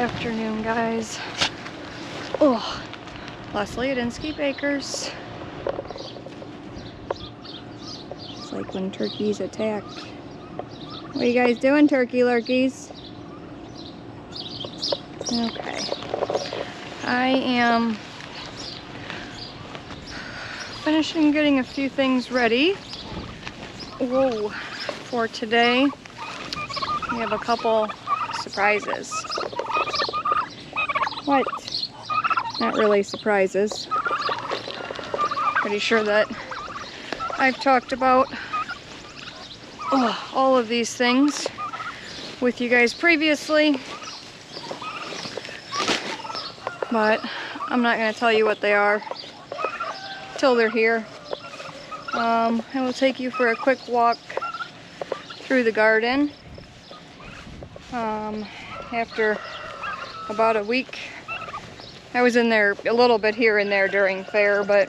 afternoon, guys. Oh, Leslie at Inskeep Acres. It's like when turkeys attack. What are you guys doing, turkey lurkies? Okay. I am finishing getting a few things ready. Whoa, for today. We have a couple surprises. What? Not really surprises. Pretty sure that I've talked about all of these things with you guys previously, but I'm not going to tell you what they are till they're here. I will take you for a quick walk through the garden. After about a week, I was in there a little bit here and there during fair, but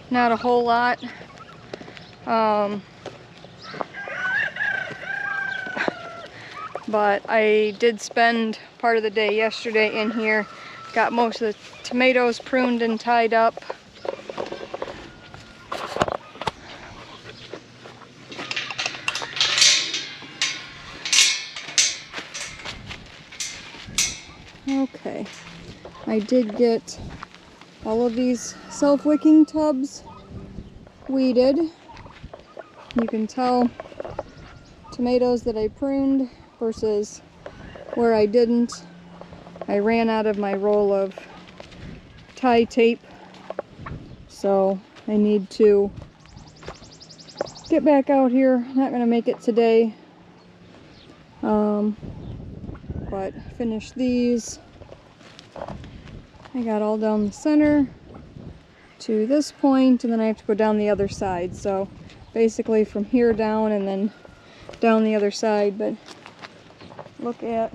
not a whole lot. But I did spend part of the day yesterday in here, got most of the tomatoes pruned and tied up. Okay, I did get all of these self-wicking tubs weeded. You can tell tomatoes that I pruned versus where I didn't. I ran out of my roll of tie tape, so I need to get back out here. Not going to make it today, but finish these. I got all down the center to this point, and then I have to go down the other side, so basically from here down and then down the other side. But look at,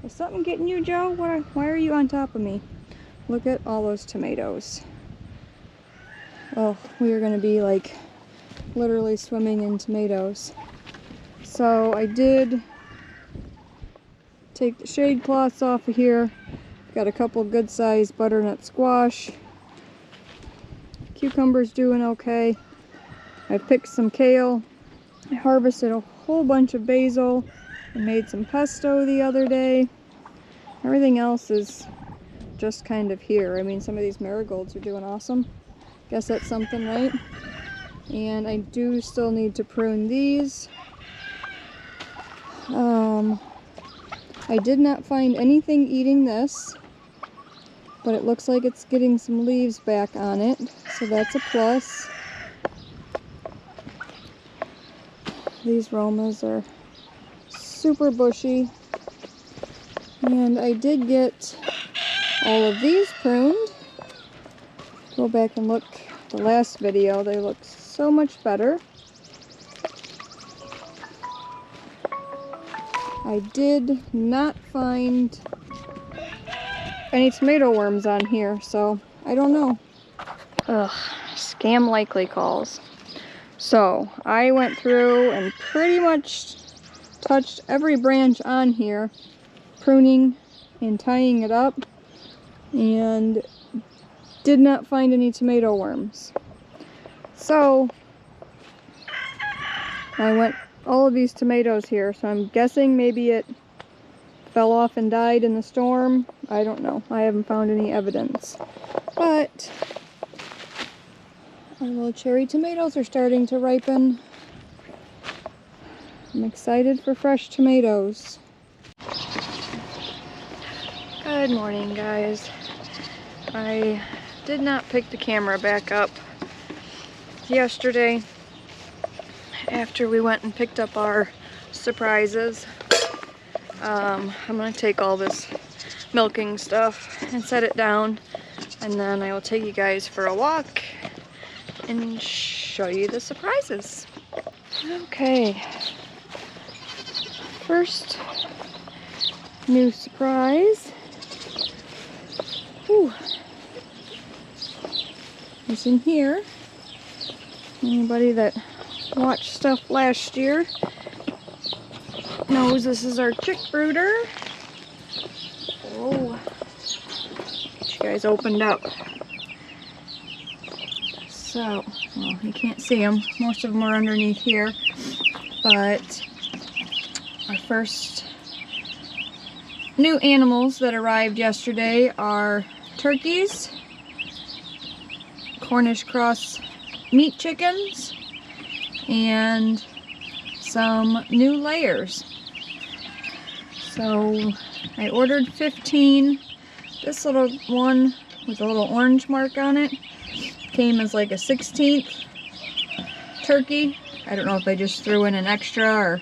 is something getting you, Joe? Why are you on top of me? Look at all those tomatoes. Oh, we are going to be like literally swimming in tomatoes. So I did take the shade cloths off of here. Got a couple good sized butternut squash. Cucumbers doing okay. I picked some kale. I harvested a whole bunch of basil and made some pesto the other day. Everything else is just kind of here. I mean, some of these marigolds are doing awesome. Guess that's something, right? And I do still need to prune these. I did not find anything eating this, but it looks like it's getting some leaves back on it, so that's a plus. These Romas are super bushy. And I did get all of these pruned. Go back and look at the last video, they look so much better. I did not find any tomato worms on here, so I don't know. Ugh, scam likely calls. So I went through and pretty much touched every branch on here, pruning and tying it up, and did not find any tomato worms. So I went all of these tomatoes here, so I'm guessing maybe it fell off and died in the storm. I don't know. I haven't found any evidence. But our little cherry tomatoes are starting to ripen. I'm excited for fresh tomatoes. Good morning, guys. I did not pick the camera back up yesterday after we went and picked up our surprises. I'm going to take all this milking stuff and set it down, and then I will take you guys for a walk and show you the surprises. Okay, first new surprise. Whew. Is in here. Anybody that watched stuff last year knows this is our chick brooder. Oh, you guys opened up. So, well, you can't see them. Most of them are underneath here. But our first new animals that arrived yesterday are turkeys, Cornish cross meat chickens, and some new layers. So I ordered 15. This little one with a little orange mark on it came as like a 16th turkey. I don't know if they just threw in an extra, or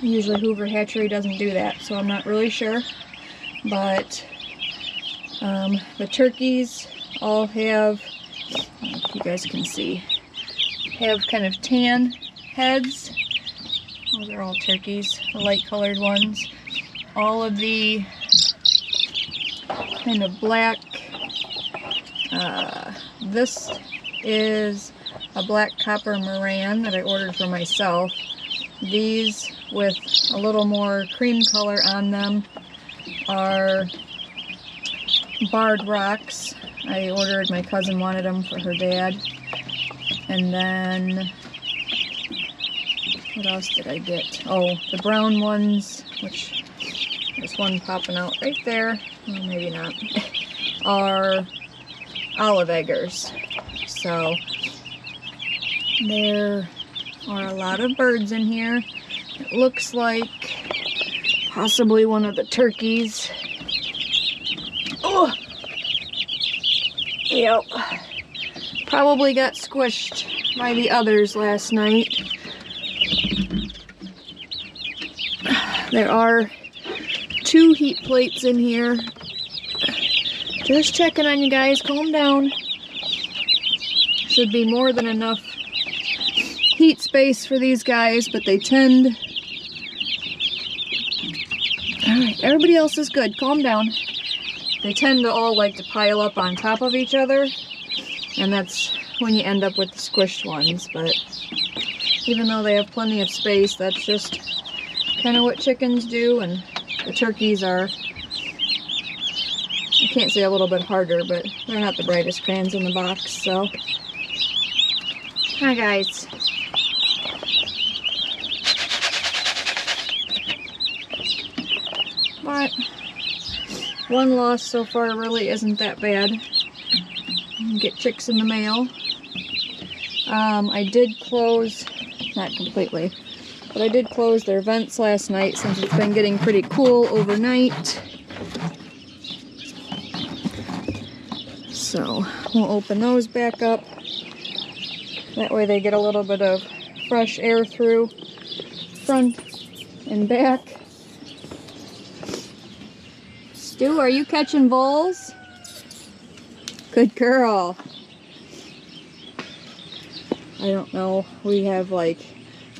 usually Hoover Hatchery doesn't do that, so I'm not really sure. But the turkeys all have, I don't know if you guys can see, have kind of tan heads. Those are all turkeys, the light colored ones. All of the kind of black, this is a black copper Moran that I ordered for myself. These with a little more cream color on them are Barred Rocks. I ordered, my cousin wanted them for her dad. And then, what else did I get? Oh, the brown ones, which there's one popping out right there, well, maybe not, are olive eggers. So there are a lot of birds in here. It looks like possibly one of the turkeys. Oh! Yep. Probably got squished by the others last night. There are 2 heat plates in here. Just checking on you guys. Calm down. Should be more than enough heat space for these guys, but they tend... Alright, everybody else is good. Calm down. They tend to all like to pile up on top of each other, and that's when you end up with the squished ones. But even though they have plenty of space, that's just kind of what chickens do, and the turkeys are, I can't say a little bit harder, but they're not the brightest crayons in the box, so. Hi guys. But one loss so far really isn't that bad. Get chicks in the mail. I did close, not completely, but I did close their vents last night since it's been getting pretty cool overnight. So we'll open those back up. That way they get a little bit of fresh air through front and back. Stu, are you catching voles? Good girl. I don't know. We have like,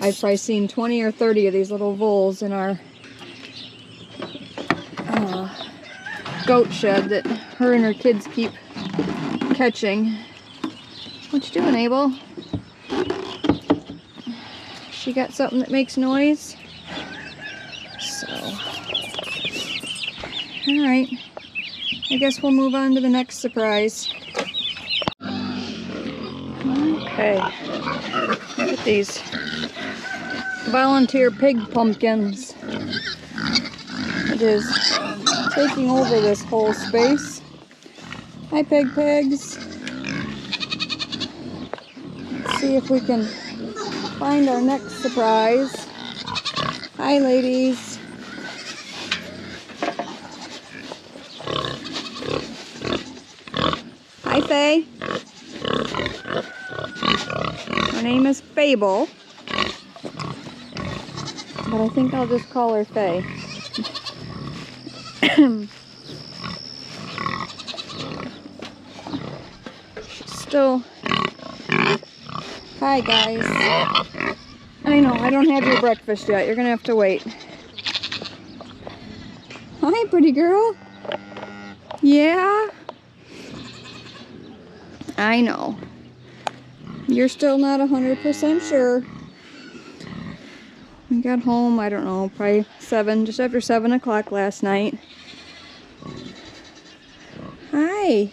I've probably seen 20 or 30 of these little voles in our goat shed that her and her kids keep catching. What you doing, Abel? She got something that makes noise? So, alright. I guess we'll move on to the next surprise. Okay. Look at these volunteer pig pumpkins. It is taking over this whole space. Hi, pig pigs. Let's see if we can find our next surprise. Hi, ladies. Hi, Faye. Her name is Fable, but I think I'll just call her Faye. She's still... Hi, guys. I know, I don't have your breakfast yet. You're gonna have to wait. Hi, pretty girl. Yeah? I know. You're still not 100% sure. We got home, I don't know, probably just after 7 o'clock last night. Hi.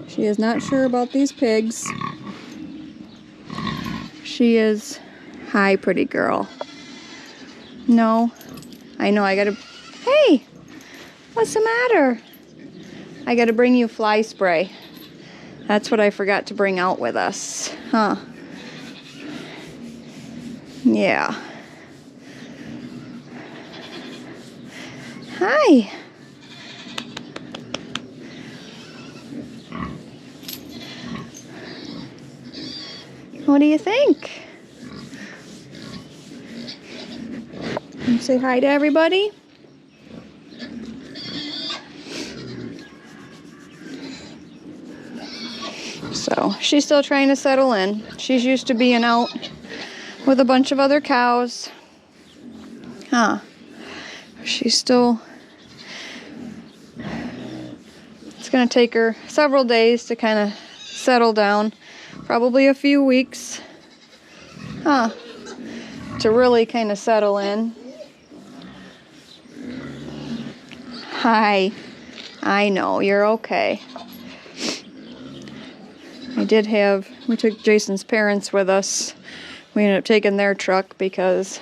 She is not sure about these pigs. She is, hi, pretty girl. No, I know, I gotta, hey, what's the matter? I gotta bring you fly spray. That's what I forgot to bring out with us, huh? Yeah. Hi. What do you think? Can you say hi to everybody? So, she's still trying to settle in. She's used to being out with a bunch of other cows. Huh. She's still... It's going to take her several days to kind of settle down. Probably a few weeks. Huh. To really kind of settle in. Hi. I know, you're okay. We took Jason's parents with us. We ended up taking their truck because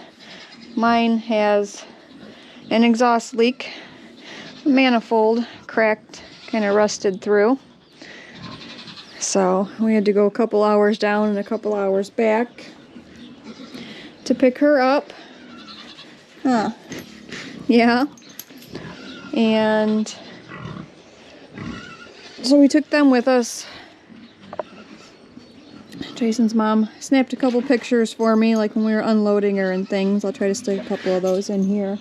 mine has an exhaust leak. Manifold cracked, kind of rusted through. So we had to go a couple hours down and a couple hours back to pick her up. Huh. Yeah. And so we took them with us. Jason's mom snapped a couple pictures for me, like when we were unloading her and things. I'll try to stick a couple of those in here.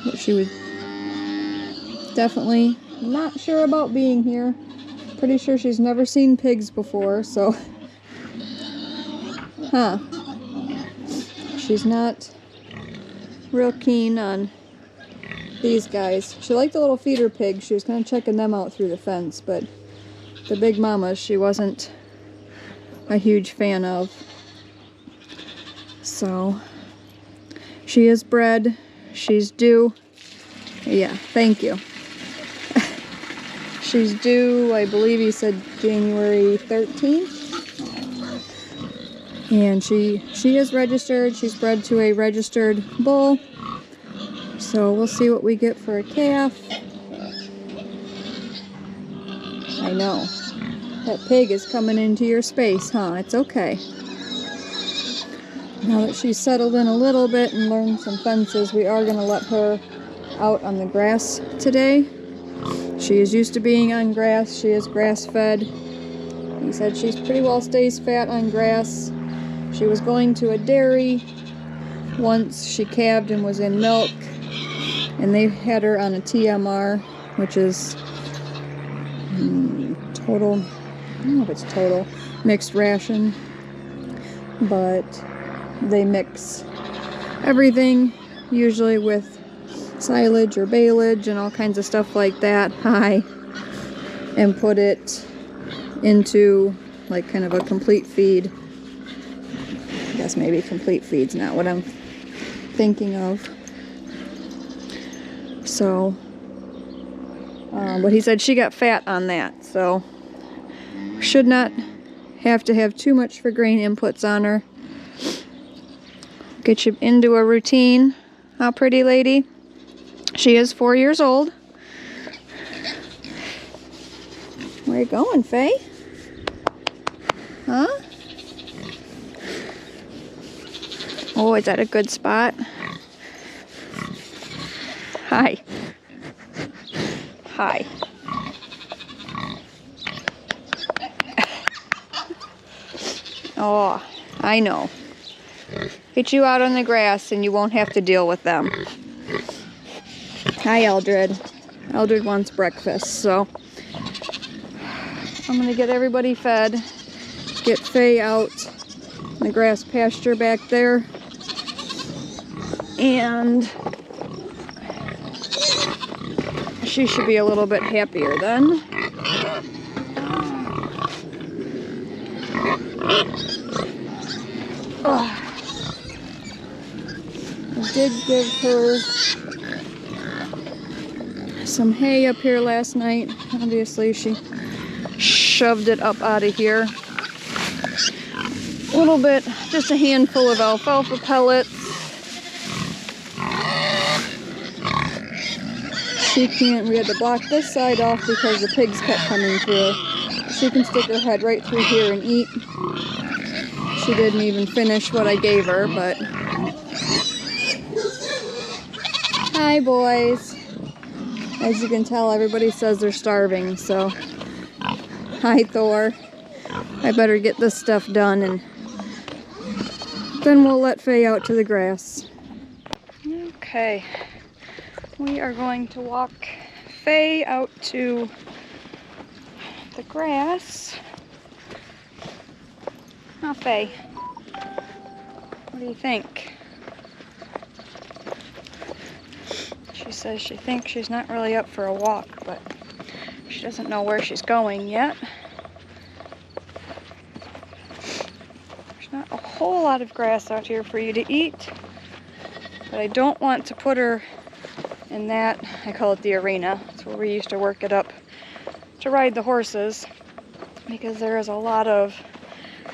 But she was definitely not sure about being here. Pretty sure she's never seen pigs before, so... Huh. She's not real keen on these guys. She liked the little feeder pigs. She was kind of checking them out through the fence, but the big mamas she wasn't a huge fan of. So, she is bred. She's due. Yeah, thank you. She's due, I believe he said January 13th. And she is registered. She's bred to a registered bull. So we'll see what we get for a calf. I know. That pig is coming into your space, huh? It's okay. Now that she's settled in a little bit and learned some fences, we are going to let her out on the grass today. She is used to being on grass. She is grass-fed. He said she's pretty well stays fat on grass. She was going to a dairy once she calved and was in milk, and they had her on a TMR, which is total, I don't know if it's total, mixed ration, but they mix everything, usually with silage or baleage and all kinds of stuff like that, and put it into like kind of a complete feed. I guess maybe complete feed's not what I'm thinking of. So, but he said she got fat on that, so should not have to have too much for grain inputs on her. Get you into a routine. How pretty lady. She is 4 years old. Where you going, Faye? Huh? Oh, is that a good spot? Hi. Hi. Oh, I know. Get you out on the grass and you won't have to deal with them. Hi, Eldred. Eldred wants breakfast, so I'm gonna get everybody fed. Get Faye out in the grass pasture back there. And she should be a little bit happier then. I did give her some hay up here last night. Obviously she shoved it up out of here. A little bit, just a handful of alfalfa pellets. She can't, we had to block this side off because the pigs kept coming through. She can stick her head right through here and eat. She didn't even finish what I gave her, but... Hi, boys. As you can tell, everybody says they're starving, so... Hi, Thor. I better get this stuff done, and then we'll let Faye out to the grass. Okay. We are going to walk Faye out to the grass. Oh, Faye, what do you think? She says she thinks she's not really up for a walk, but she doesn't know where she's going yet. There's not a whole lot of grass out here for you to eat, but I don't want to put her in that, I call it the arena. It's where we used to work it up to ride the horses, because there is a lot of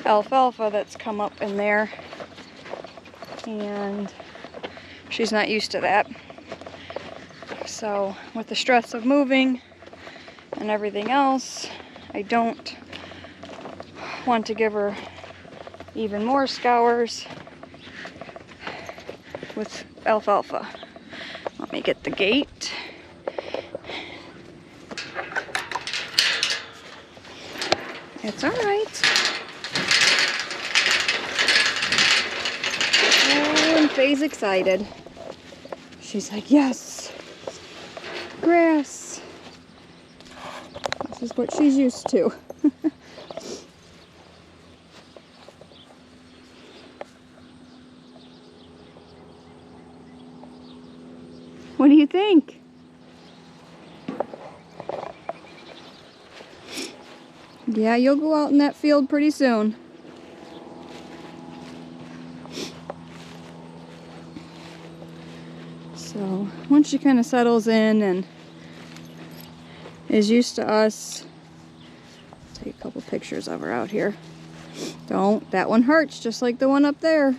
alfalfa that's come up in there, and she's not used to that. So with the stress of moving and everything else, I don't want to give her even more scours with alfalfa. Let me get the gate. It's all right. Oh, and Faye's excited. She's like, yes, grass. This is what she's used to. What do you think? Yeah, you'll go out in that field pretty soon. So once she kind of settles in and is used to us, take a couple pictures of her out here. Don't, that one hurts just like the one up there.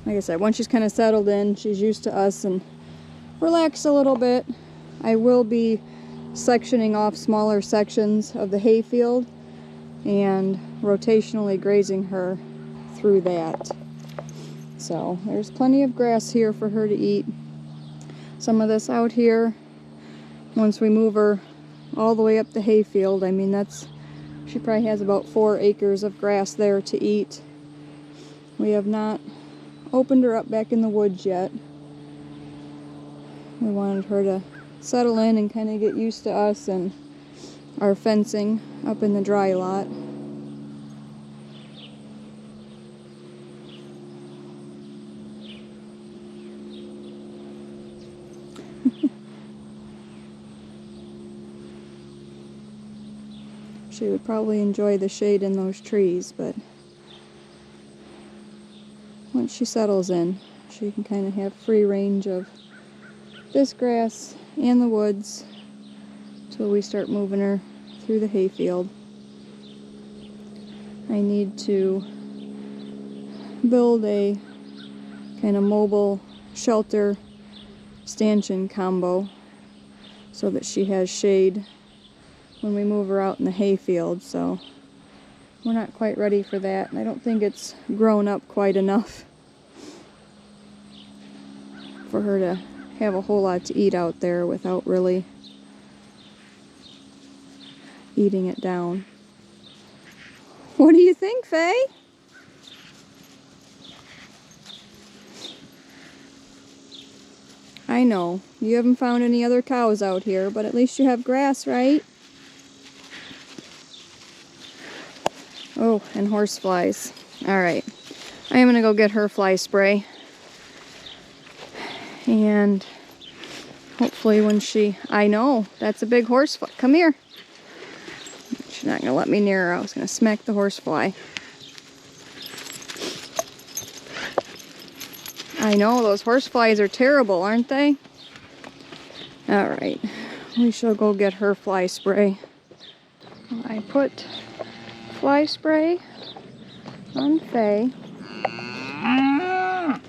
Like I said, once she's kind of settled in, she's used to us and relaxed a little bit. I will be sectioning off smaller sections of the hayfield and rotationally grazing her through that. So there's plenty of grass here for her to eat. Some of this out here, once we move her all the way up the hayfield, I mean, she probably has about 4 acres of grass there to eat. We have not opened her up back in the woods yet. We wanted her to settle in and kind of get used to us and our fencing up in the dry lot. She would probably enjoy the shade in those trees, but once she settles in, she can kind of have free range of this grass and the woods until we start moving her through the hayfield. I need to build a kind of mobile shelter stanchion combo so that she has shade when we move her out in the hayfield. So we're not quite ready for that, and I don't think it's grown up quite enough for her to have a whole lot to eat out there without really eating it down. What do you think, Faye? I know, you haven't found any other cows out here, but at least you have grass, right? Oh, and horse flies. Alright, I am going to go get her fly spray. And hopefully when I know, that's a big horsefly. Come here. She's not going to let me near her. I was going to smack the horsefly. I know, those horseflies are terrible, aren't they? Alright, we shall go get her fly spray. I put fly spray on Faye.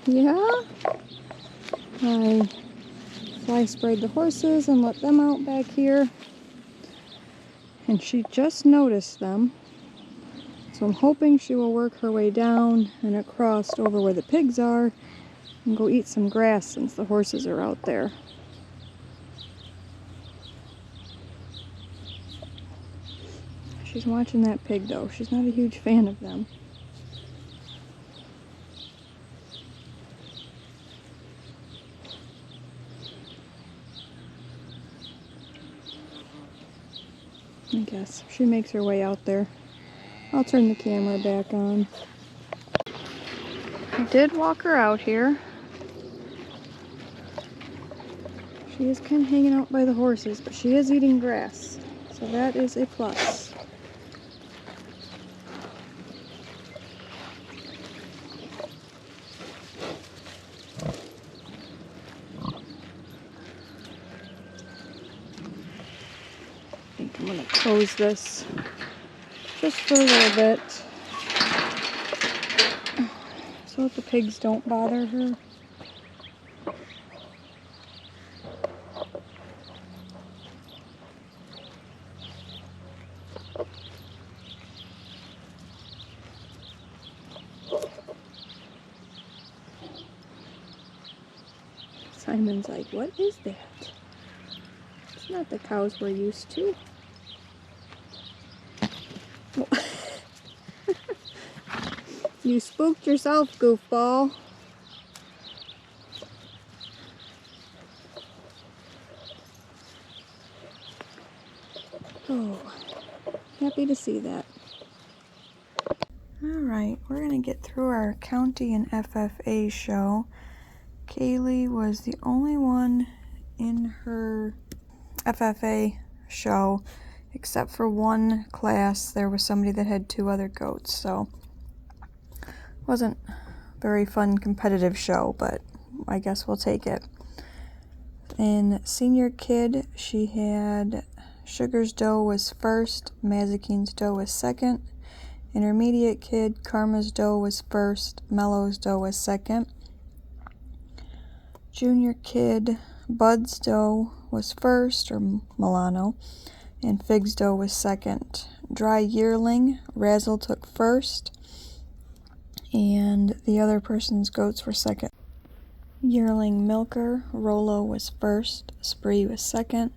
Yeah? I fly sprayed the horses and let them out back here. And she just noticed them. So I'm hoping she will work her way down and across over where the pigs are and go eat some grass since the horses are out there. She's watching that pig though. She's not a huge fan of them. I guess she makes her way out there. I'll turn the camera back on. I did walk her out here. She is kind of hanging out by the horses, but she is eating grass, so that is a plus. I think I'm going to close this just for a little bit so that the pigs don't bother her. Simon's like, what is that? It's not the cows we're used to. You spooked yourself, goofball. Oh, happy to see that. Alright, we're going to get through our county and FFA show. Kaylee was the only one in her FFA show, except for one class. There was somebody that had 2 other goats, so wasn't very fun competitive show, but I guess we'll take it. In senior kid, she had Sugar's doe was first, Mazakine's doe was second. Intermediate kid, Karma's doe was first, Mellow's doe was second. Junior kid, Bud's doe was first, or Milano, and Fig's doe was second. Dry yearling, Razzle took first, and the other person's goats were second. Yearling milker, Rolo was first, Spree was second.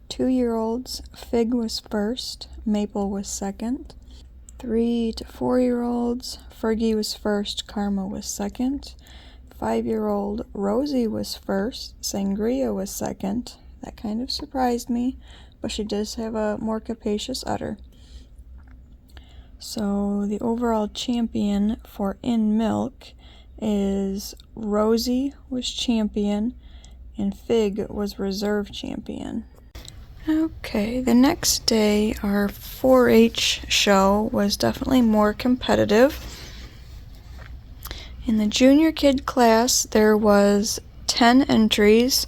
2-year-olds, Fig was first, Maple was second. 3 to 4-year-olds, Fergie was first, Karma was second. 5-year-old Rosie was first, Sangria was second. That kind of surprised me, but she does have a more capacious udder. So the overall champion for in milk is Rosie was champion and Fig was reserve champion. Okay, the next day our 4-H show was definitely more competitive. In the junior kid class, there was 10 entries.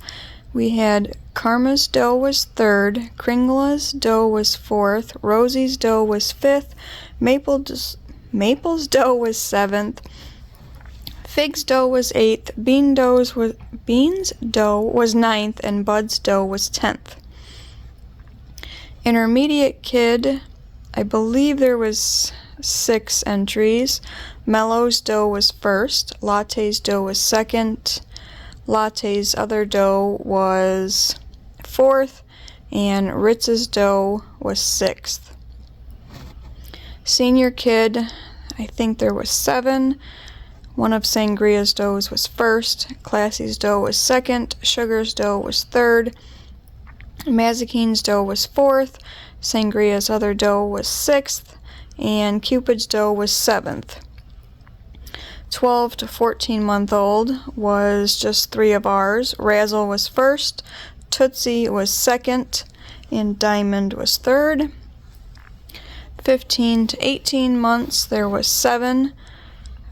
We had Karma's doe was 3rd, Kringla's doe was 4th, Rosie's doe was 5th, Maple's doe was 7th, Fig's doe was 8th, Bean's doe was 9th, and Bud's doe was 10th. Intermediate kid, I believe there was 6 entries. Mellow's doe was 1st, Latte's doe was 2nd, Latte's other doe was 4th, and Ritz's doe was 6th. Senior kid, I think there was 7. One of Sangria's does was 1st, Classy's doe was 2nd, Sugar's doe was 3rd, Mazakine's doe was 4th, Sangria's other doe was 6th, and Cupid's doe was 7th. 12 to 14-month-old was just 3 of ours. Razzle was 1st, Tootsie was 2nd, and Diamond was 3rd. 15 to 18 months, there was 7.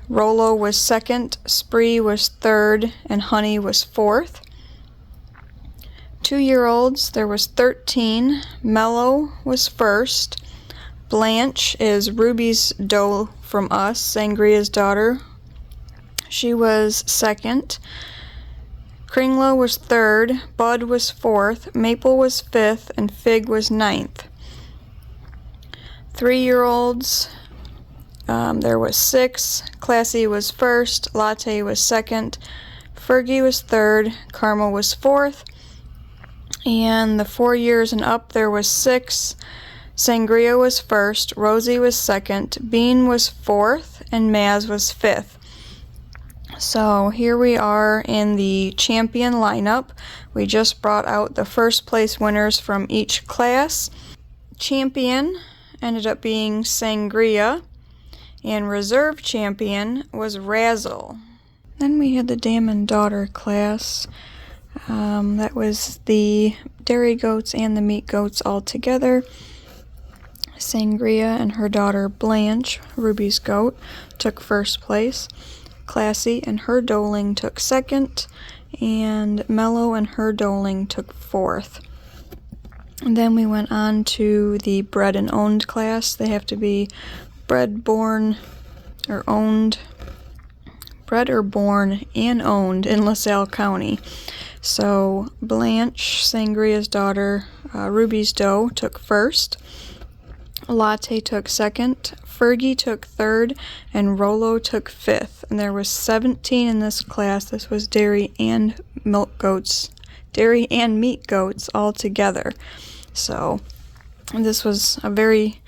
Rolo was 2nd, Spree was 3rd, and Honey was 4th. 2-year-olds, there was 13. Mellow was 1st. Blanche is Ruby's doe from us, Sangria's daughter. She was 2nd. Kringla was 3rd. Bud was 4th. Maple was 5th, and Fig was 9th. 3-year-olds, there was 6. Classy was 1st. Latte was 2nd. Fergie was 3rd. Karma was 4th. And the 4 years and up, there was 6. Sangria was 1st. Rosie was 2nd. Bean was 4th. And Maz was 5th. So here we are in the champion lineup. We just brought out the first place winners from each class. Champion ended up being Sangria, and reserve champion was Razzle. Then we had the Dam and Daughter class. That was the dairy goats and the meat goats all together. Sangria and her daughter Blanche, Ruby's goat, took first place. Classy and her doeling took 2nd, and Mellow and her doeling took 4th. And then we went on to the bred and owned class. They have to be bred, born, or owned, bred or born and owned in LaSalle County. So Blanche, Sangria's daughter, Ruby's doe, took 1st. Latte took 2nd. Fergie took 3rd, and Rolo took 5th. And there was 17 in this class. This was dairy and meat goats all together. So this was a very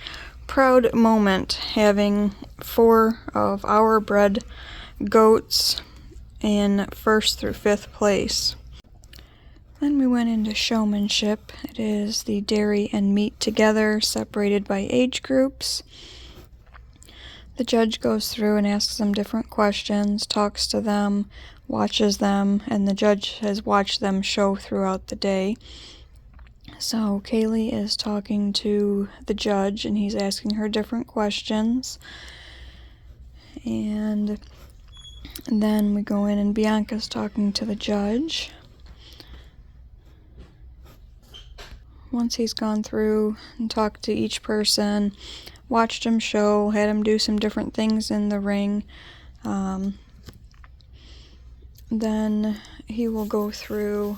proud moment, having 4 of our bred goats in 1st through 5th place. Then we went into showmanship. It is the dairy and meat together, separated by age groups. The judge goes through and asks them different questions, talks to them, watches them, and the judge has watched them show throughout the day. So Kaylee is talking to the judge, and he's asking her different questions. And then we go in, and Bianca's talking to the judge. Once he's gone through and talked to each person, watched him show, had him do some different things in the ring, then he will go through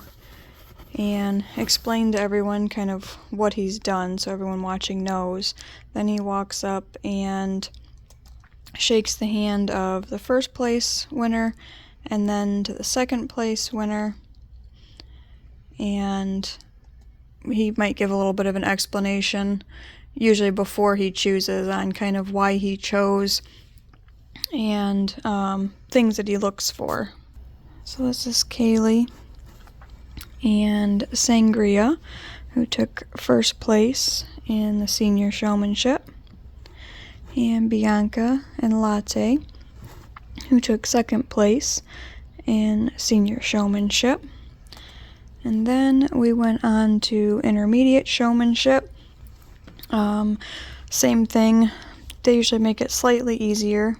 and explain to everyone kind of what he's done so everyone watching knows. Then he walks up and shakes the hand of the first place winner and then to the second place winner, and he might give a little bit of an explanation, usually before he chooses, on kind of why he chose and things that he looks for. So this is Kaylee and Sangria, who took first place in the senior showmanship, and Bianca and Latte, who took second place in senior showmanship. And then we went on to intermediate showmanship. Same thing. They usually make it slightly easier.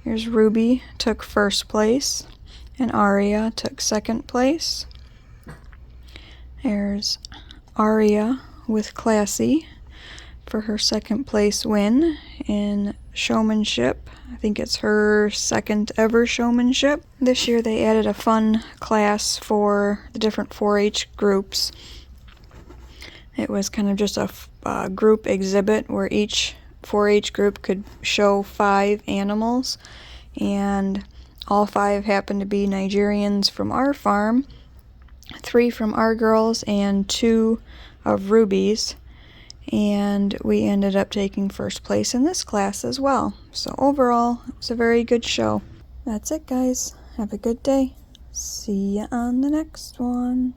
Here's Ruby took first place, and Aria took second place. There's Aria with Classy for her second place win in showmanship. I think it's her second ever showmanship. This year they added a fun class for the different 4-H groups. It was kind of just a group exhibit where each 4-H group could show 5 animals, and all 5 happened to be Nigerians from our farm, 3 from our girls, and 2 of Ruby's. and we ended up taking first place in this class as well. So overall, it was a very good show. That's it, guys. Have a good day. See ya on the next one.